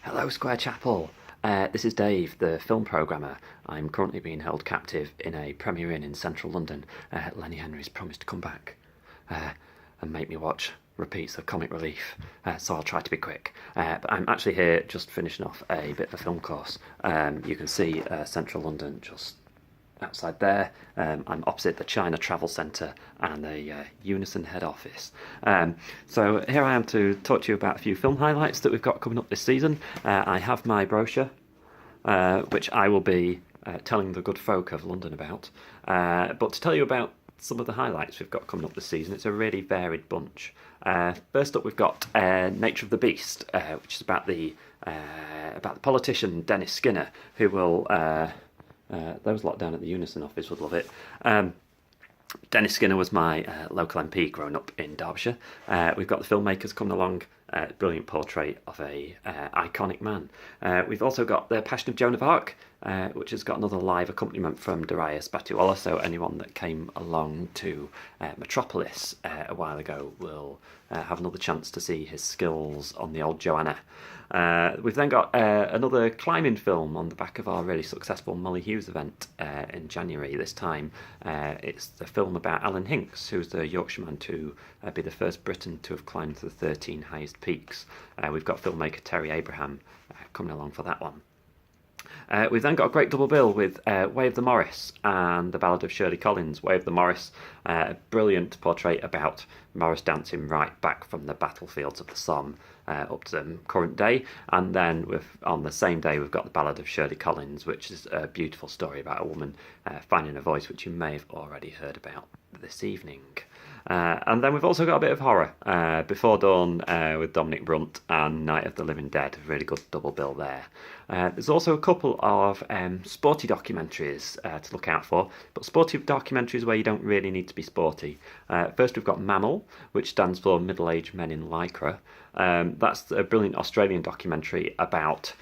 Hello, Square Chapel. This is Dave, the film programmer. I'm currently being held captive in a Premier Inn in central London. Lenny Henry's promised to come back and make me watch repeats of Comic Relief, so I'll try to be quick. But I'm actually here just finishing off a bit of a film course. You can see central London just outside there. I'm opposite the China Travel Centre and the Unison head office. So here I am to talk to you about a few film highlights that we've got coming up this season. I have my brochure, which I will be telling the good folk of London about. But to tell you about some of the highlights we've got coming up this season, it's a really varied bunch. First up, we've got Nature of the Beast, which is about the politician Dennis Skinner, who will... those lot down at the Unison office would love it. Dennis Skinner was my local MP growing up in Derbyshire. We've got the filmmakers coming along, brilliant portrait of a iconic man. We've also got The Passion of Joan of Arc, which has got another live accompaniment from Darius Batuola, so anyone that came along to Metropolis a while ago will have another chance to see his skills on the old Joanna. We've then got another climbing film on the back of our really successful Molly Hughes event in January this time. It's the film about Alan Hinks, who's the Yorkshireman to be the first Briton to have climbed to the 13 highest peaks. We've got filmmaker Terry Abraham coming along for that one. We've then got a great double bill with Way of the Morris and The Ballad of Shirley Collins. Way of the Morris, a brilliant portrait about Morris dancing right back from the battlefields of the Somme up to the current day. And then on the same day we've got The Ballad of Shirley Collins, which is a beautiful story about a woman finding a voice, which you may have already heard about this evening. And then we've also got a bit of horror. Before Dawn with Dominic Brunt and Night of the Living Dead, a really good double bill there. There's also a couple of sporty documentaries to look out for, but sporty documentaries where you don't really need to be sporty. First we've got Mammal, which stands for Middle-Aged Men in Lycra. That's a brilliant Australian documentary about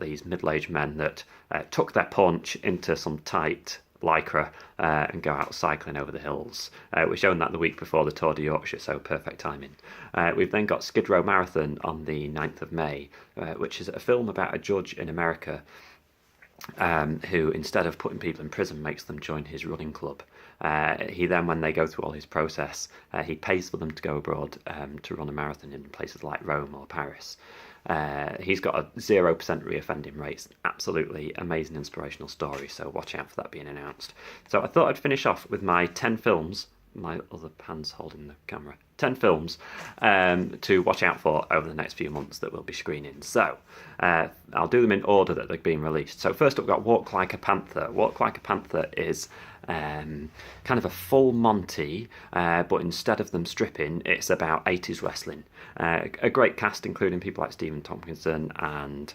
these middle-aged men that took their paunch into some tight lycra and go out cycling over the hills. We showed that the week before the Tour de Yorkshire, so perfect timing. We've then got Skid Row Marathon on the 9th of May, which is a film about a judge in America who, instead of putting people in prison, makes them join his running club. He then, when they go through all his process, he pays for them to go abroad to run a marathon in places like Rome or Paris. He's got a 0% reoffending rate. Absolutely amazing inspirational story, so watch out for that being announced. So I thought I'd finish off with my 10 films, my other hand's holding the camera, 10 films to watch out for over the next few months that we'll be screening. So I'll do them in order that they're being released. So first up we've got Walk Like a Panther. Walk Like a Panther is kind of a full Monty, but instead of them stripping, it's about 80s wrestling. A great cast, including people like Stephen Tompkinson and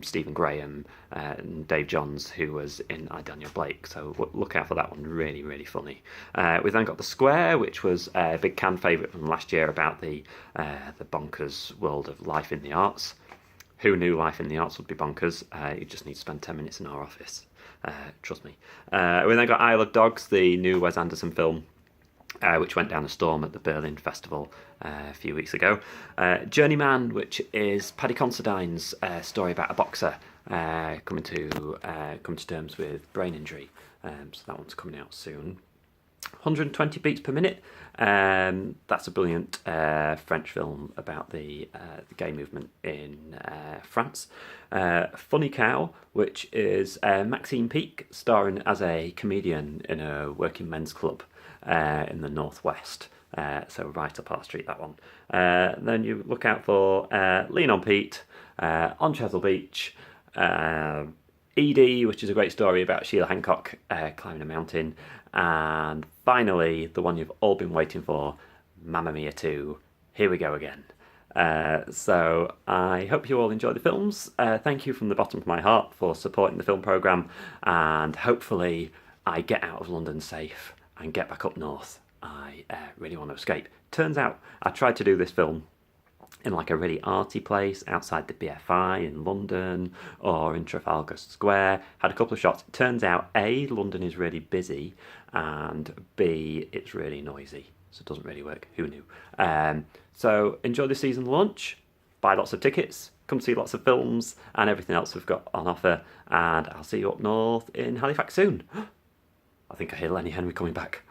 Stephen Graham and Dave Johns, who was in I, Daniel Blake, so look out for that one. Really, really funny. We've then got The Square, which was a big Cannes favourite from last year about the bonkers world of life in the arts. Who knew life in the arts would be bonkers? You just need to spend 10 minutes in our office. Trust me. We then got Isle of Dogs, the new Wes Anderson film, which went down a storm at the Berlin Festival a few weeks ago. Journeyman, which is Paddy Considine's story about a boxer coming to terms with brain injury. So that one's coming out soon. 120 Beats Per Minute. That's a brilliant French film about the gay movement in France. Funny Cow, which is Maxine Peake starring as a comedian in a working men's club in the northwest. So right up our street, that one. Then you look out for Lean on Pete, On Chesil Beach, Edie, which is a great story about Sheila Hancock climbing a mountain, and finally the one you've all been waiting for, Mamma Mia 2, Here We Go Again. So I hope you all enjoy the films. Thank you from the bottom of my heart for supporting the film programme, and hopefully I get out of London safe and get back up north. I really want to escape. Turns out I tried to do this film in like a really arty place outside the BFI in London or in Trafalgar Square. Had a couple of shots. It turns out A, London is really busy, and B, it's really noisy, so it doesn't really work. Who knew? So enjoy the season launch. buy lots of tickets, come see lots of films and everything else we've got on offer. And I'll see you up north in Halifax soon. I think I hear Lenny Henry coming back.